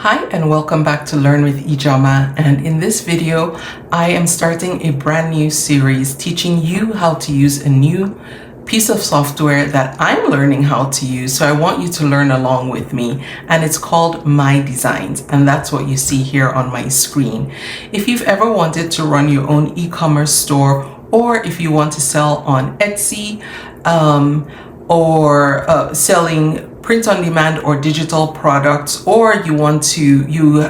Hi and welcome back to Learn with Ijama, and in this video I am starting a brand new series teaching you how to use a new piece of software that I'm learning how to use. So I want you to learn along with me, and it's called MyDesigns, and that's what you see here on my screen. If you've ever wanted to run your own e-commerce store, or if you want to sell on Etsy or selling print on demand or digital products, or you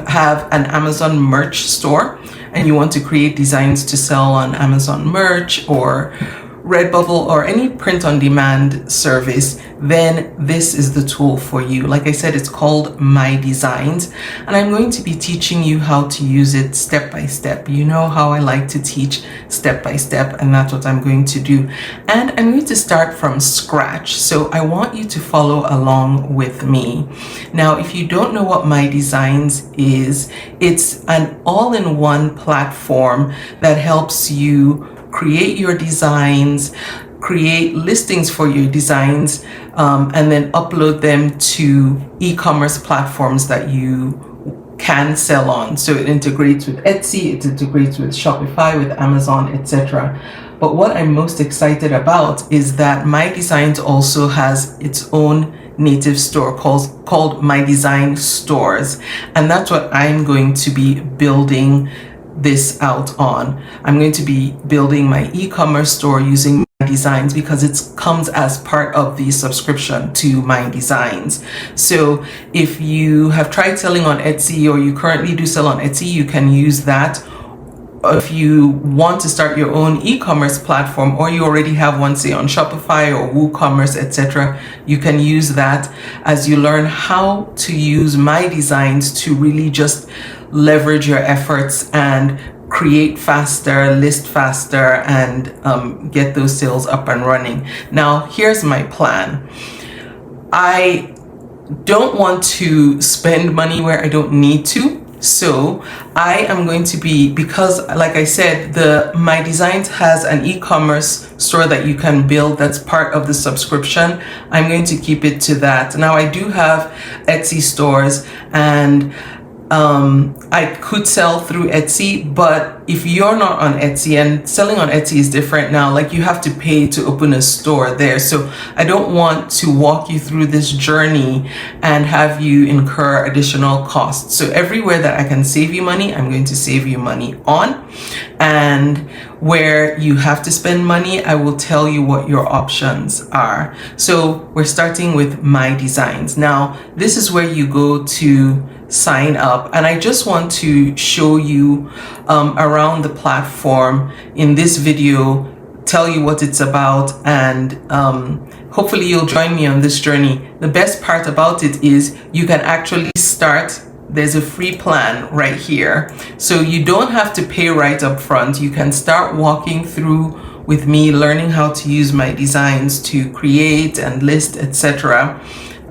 have an Amazon merch store and you want to create designs to sell on Amazon merch or Redbubble or any print on demand service, then this is the tool for you. Like I said, it's called MyDesigns, and I'm going to be teaching you how to use it step by step. You know how I like to teach step by step, and that's what I'm going to do. And I'm going to start from scratch, so I want you to follow along with me. Now, if you don't know what MyDesigns is, it's an all-in-one platform that helps you create your designs, create listings for your designs, and then upload them to e-commerce platforms that you can sell on. So it integrates with Etsy, it integrates with Shopify, with Amazon, etc. But what I'm most excited about is that MyDesigns also has its own native store called MyDesign Stores, and that's what I'm going to be building this out on. I'm going to be building my e-commerce store using MyDesigns because it comes as part of the subscription to MyDesigns. So if you have tried selling on Etsy or you currently do sell on Etsy, you can use that. If you want to start your own e-commerce platform, or you already have one, say on Shopify or WooCommerce, etc., you can use that as you learn how to use MyDesigns to really just leverage your efforts and create faster, list faster, and get those sales up and running. Now, here's my plan. I don't want to spend money where I don't need to. So I am going to be, because like I said, the MyDesigns has an e-commerce store that you can build that's part of the subscription. I'm going to keep it to that. Now, I do have Etsy stores, and I could sell through Etsy, but if you're not on Etsy, and selling on Etsy is different now, like you have to pay to open a store there. So I don't want to walk you through this journey and have you incur additional costs. So everywhere that I can save you money, I'm going to save you money on. And where you have to spend money, I will tell you what your options are. So we're starting with MyDesigns. Now, this is where you go to sign up, and I just want to show you around the platform in this video, tell you what it's about, and hopefully you'll join me on this journey. The best part about it is you can actually start. There's a free plan right here, so you don't have to pay right up front. You can start walking through with me, learning how to use MyDesigns to create and list, etc.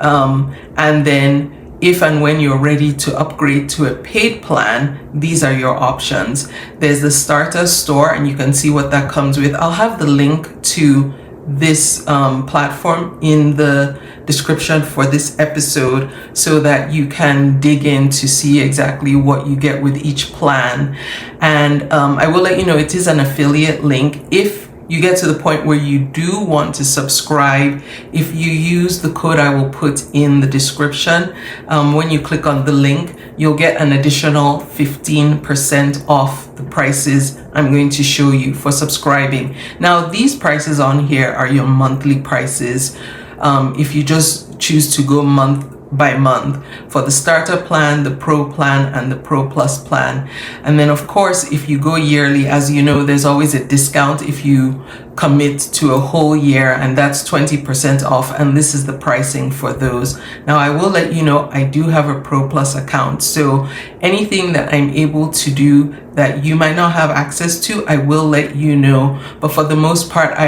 And then if and when you're ready to upgrade to a paid plan, these are your options. There's the starter store, and you can see what that comes with. I'll have the link to this platform in the description for this episode so that you can dig in to see exactly what you get with each plan. And I will let you know it is an affiliate link. If you get to the point where you do want to subscribe, if you use the code I will put in the description, when you click on the link, you'll get an additional 15% off the prices I'm going to show you for subscribing. Now, these prices on here are your monthly prices. If you just choose to go month by month for the starter plan, the pro plan, and the pro plus plan. And then of course, if you go yearly, as you know, there's always a discount if you commit to a whole year, and that's 20% off, and this is the pricing for those. Now, I will let you know I do have a pro plus account, so anything that I'm able to do that you might not have access to, I will let you know. But for the most part,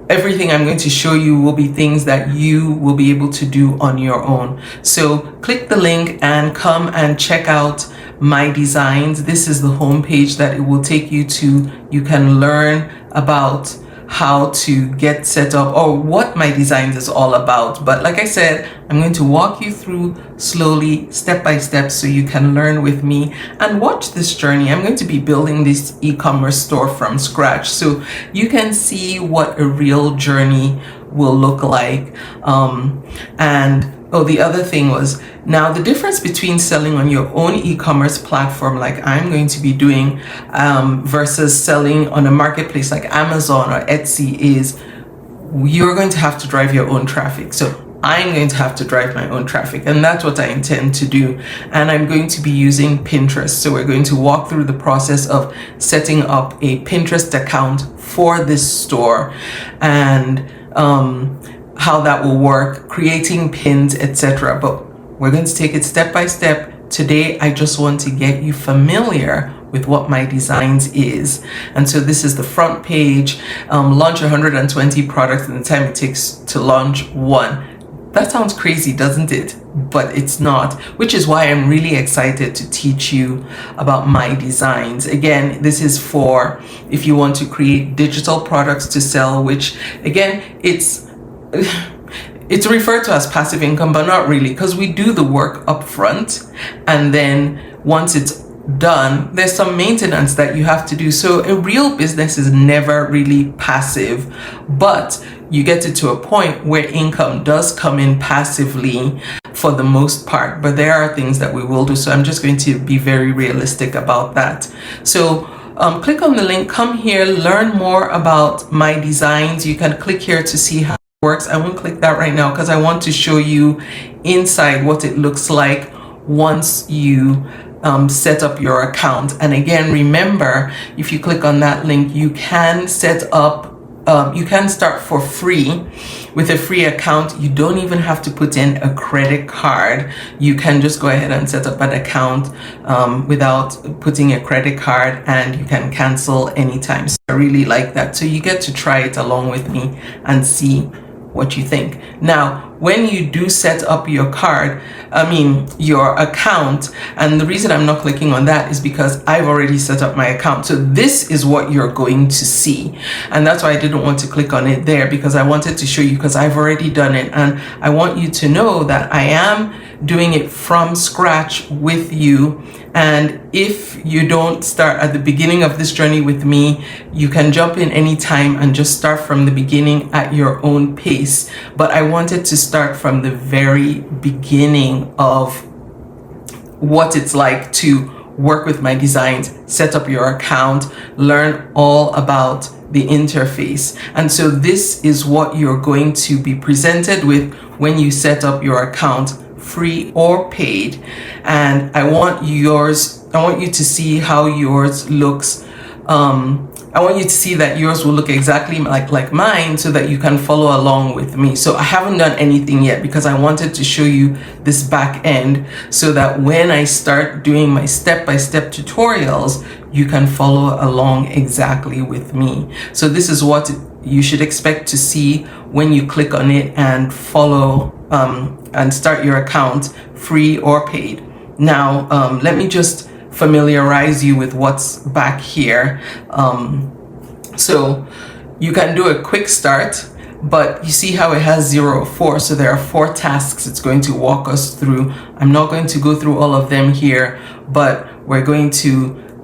everything I'm going to show you will be things that you will be able to do on your own. So click the link and come and check out MyDesigns. This is the homepage that it will take you to. You can learn about how to get set up or what MyDesigns is all about. But like I said, I'm going to walk you through slowly, step by step, so you can learn with me and watch this journey. I'm going to be building this e-commerce store from scratch, so you can see what a real journey will look like. The other thing was, now the difference between selling on your own e-commerce platform like I'm going to be doing versus selling on a marketplace like Amazon or Etsy is you're going to have to drive your own traffic. So I'm going to have to drive my own traffic, and that's what I intend to do. And I'm going to be using Pinterest. So we're going to walk through the process of setting up a Pinterest account for this store and how that will work, creating pins, etc. But we're going to take it step by step. Today, I just want to get you familiar with what MyDesigns is. And so this is the front page, launch 120 products in the time it takes to launch one. That sounds crazy, doesn't it? But it's not, which is why I'm really excited to teach you about MyDesigns. Again, this is for if you want to create digital products to sell, which again, it's referred to as passive income, but not really, because we do the work up front, and then once it's done, there's some maintenance that you have to do. So a real business is never really passive, but you get it to a point where income does come in passively for the most part, but there are things that we will do. So I'm just going to be very realistic about that. So click on the link, come here, learn more about MyDesigns. You can click here to see how it works. I won't click that right now because I want to show you inside what it looks like once you set up your account. And again, remember, if you click on that link, you can set up you can start for free with a free account. You don't even have to put in a credit card. You can just go ahead and set up an account without putting a credit card, and you can cancel anytime. So I really like that. So you get to try it along with me and see what you think. Now, when you do set up your your account, and the reason I'm not clicking on that is because I've already set up my account. So this is what you're going to see. And that's why I didn't want to click on it there, because I wanted to show you, because I've already done it. And I want you to know that I am doing it from scratch with you. And if you don't start at the beginning of this journey with me, you can jump in anytime and just start from the beginning at your own pace. But I wanted to start from the very beginning of what it's like to work with MyDesigns, set up your account, learn all about the interface. And so this is what you're going to be presented with when you set up your account, free or paid. And I want you to see how yours looks. I want you to see that yours will look exactly like mine, so that you can follow along with me. So I haven't done anything yet because I wanted to show you this back end, so that when I start doing my step-by-step tutorials, you can follow along exactly with me. So this is what you should expect to see when you click on it and follow and start your account, free or paid. Now, let me just familiarize you with what's back here. So you can do a quick start, but you see how it has 0 or 4. So there are 4 tasks it's going to walk us through. I'm not going to go through all of them here, but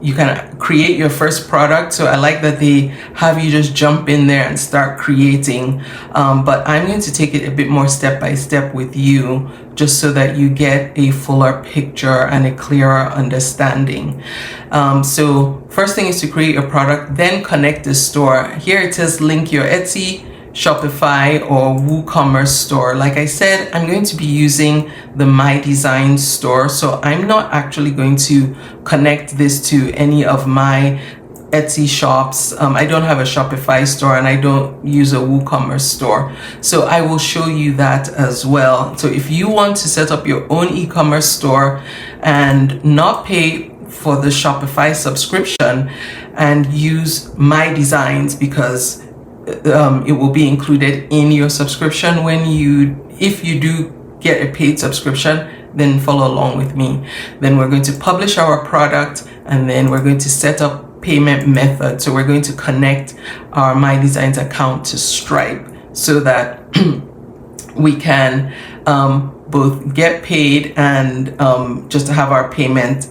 you can create your first product. So I like that they have you just jump in there and start creating. But I'm going to take it a bit more step by step with you, just so that you get a fuller picture and a clearer understanding. So first thing is to create your product, then connect the store. Here it says link your Etsy, Shopify, or WooCommerce store. Like I said, I'm going to be using the MyDesigns store, so I'm not actually going to connect this to any of my Etsy shops. I don't have a Shopify store, and I don't use a WooCommerce store. So I will show you that as well. So if you want to set up your own e-commerce store and not pay for the Shopify subscription and use MyDesigns, because it will be included in your subscription if you do get a paid subscription, then follow along with me. Then we're going to publish our product, and then we're going to set up payment method. So we're going to connect our MyDesigns account to Stripe so that we can both get paid and just have our payment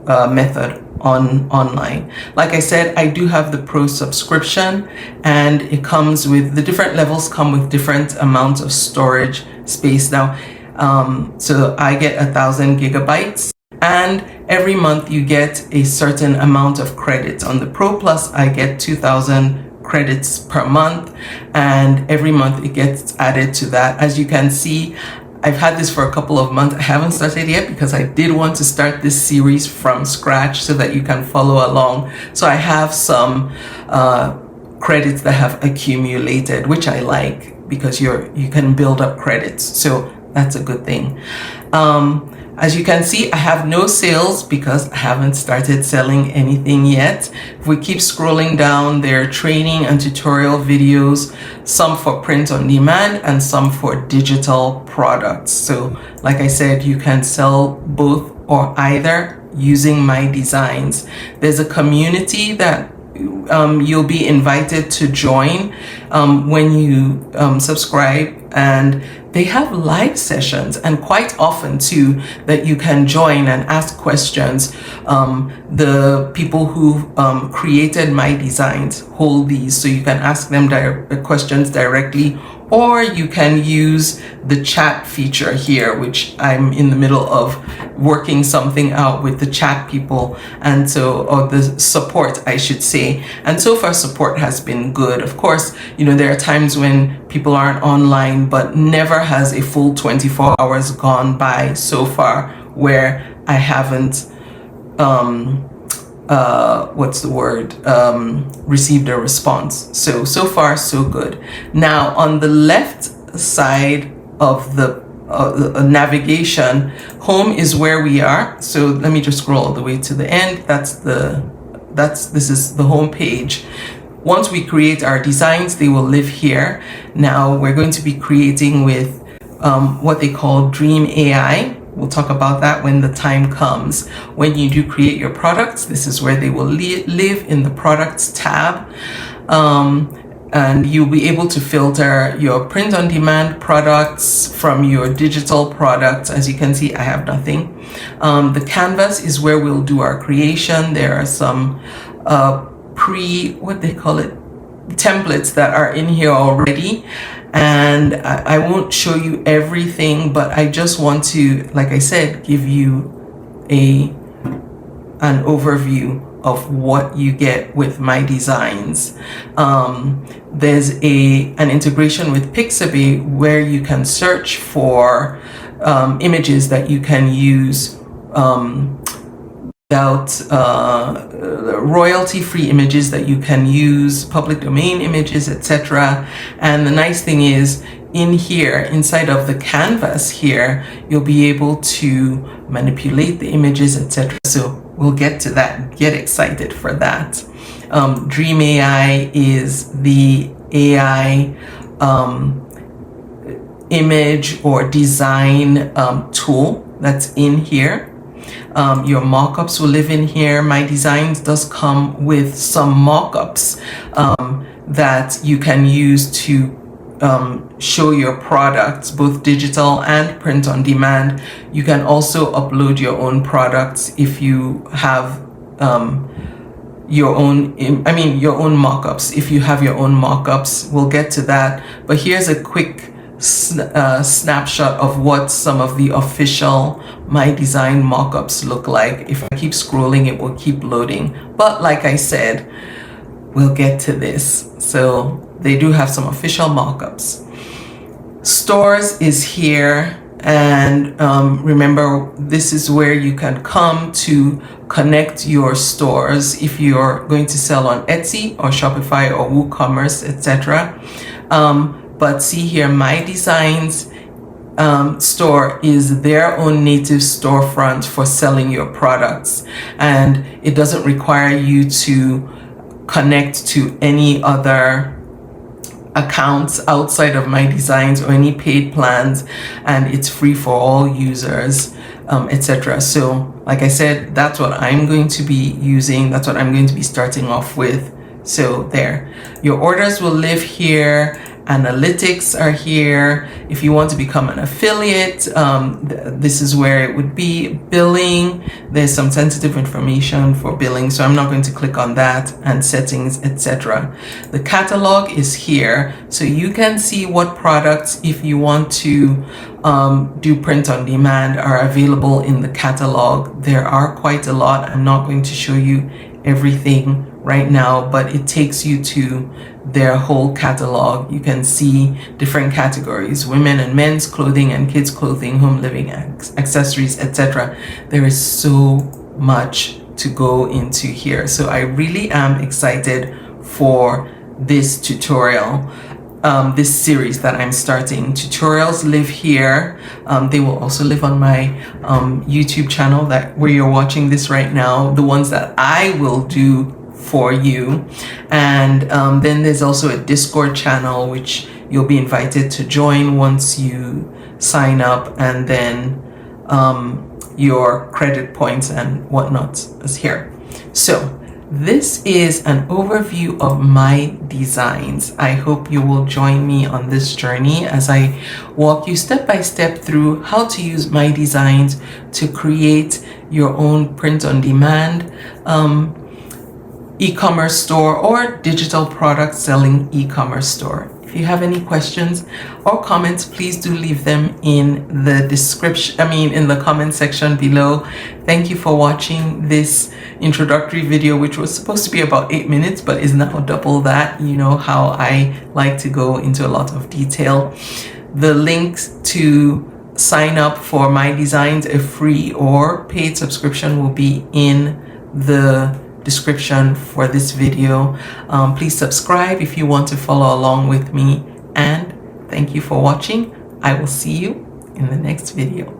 method online. Like I said, I do have the Pro subscription, and it comes with the different levels come with different amounts of storage space now. So I get 1,000 gigabytes, and every month you get a certain amount of credits. On the Pro Plus, I get 2,000 credits per month, and every month it gets added to that. As you can see, I've had this for a couple of months. I haven't started yet because I did want to start this series from scratch so that you can follow along. So I have some credits that have accumulated, which I like because you can build up credits. So that's a good thing. As you can see, I have no sales because I haven't started selling anything yet. If we keep scrolling down, there are training and tutorial videos, some for print on demand and some for digital products. So like I said, you can sell both or either using MyDesigns. There's a community that you'll be invited to join when you subscribe, and they have live sessions, and quite often too that you can join and ask questions. The people who created MyDesigns hold these, so you can ask them questions directly, or you can use the chat feature here, which I'm in the middle of working something out with the chat people, and so, or the support, I should say. And so far, support has been good. Of course, there are times when people aren't online, but never has a full 24 hours gone by so far where I haven't received a response. So far so good. Now on the left side of the navigation, home is where we are. So let me just scroll all the way to the end. This is the home page. Once we create our designs, they will live here. Now we're going to be creating with what they call Dream AI. We'll talk about that when the time comes. When you do create your products, this is where they will live, in the products tab. And you'll be able to filter your print on demand products from your digital products. As you can see, I have nothing. The canvas is where we'll do our creation. There are some templates that are in here already, and I won't show you everything, but I just want to, like I said, give you an overview of what you get with MyDesigns. There's an integration with Pixabay where you can search for images that you can use without royalty-free images that you can use, public domain images, etc. And the nice thing is, in here, inside of the canvas here, you'll be able to manipulate the images, etc. So we'll get to that. Get excited for that. Dream AI is the AI image or design tool that's in here. Your mockups will live in here. MyDesigns does come with some mockups that you can use to show your products, both digital and print on demand. You can also upload your own products if you have your own mockups. If you have your own mockups, we'll get to that. But here's a quick snapshot of what some of the official MyDesign mockups look like. If I keep scrolling, it will keep loading. But like I said, we'll get to this. So they do have some official mockups. Stores is here, and remember, this is where you can come to connect your stores if you're going to sell on Etsy or Shopify or WooCommerce, etc. But see here, MyDesigns store is their own native storefront for selling your products, and it doesn't require you to connect to any other accounts outside of MyDesigns or any paid plans, and it's free for all users, etc. So like I said, that's what I'm going to be using. That's what I'm going to be starting off with. So there, your orders will live here. Analytics are here. If you want to become an affiliate, this is where it would be. Billing, there's some sensitive information for billing, so I'm not going to click on that, and settings, etc. The catalog is here, so you can see what products, if you want to do print on demand, are available in the catalog. There are quite a lot. I'm not going to show you everything right now, but it takes you to their whole catalog. You can see different categories: women and men's clothing and kids clothing, home living accessories, etc. There is so much to go into here, so I really am excited for this tutorial, this series that I'm starting. Tutorials live here. They will also live on my YouTube channel, that where you're watching this right now, the ones that I will do for you. And then there's also a Discord channel which you'll be invited to join once you sign up, and then your credit points and whatnot is here. So this is an overview of MyDesigns. I hope you will join me on this journey as I walk you step by step through how to use MyDesigns to create your own print-on-demand e-commerce store or digital product selling e-commerce store. If you have any questions or comments, please do leave them in the in the comment section below. Thank you for watching this introductory video, which was supposed to be about 8 minutes, but is now double that. You know how I like to go into a lot of detail. The links to sign up for MyDesigns, a free or paid subscription, will be in the description for this video. Please subscribe if you want to follow along with me, and thank you for watching. I will see you in the next video.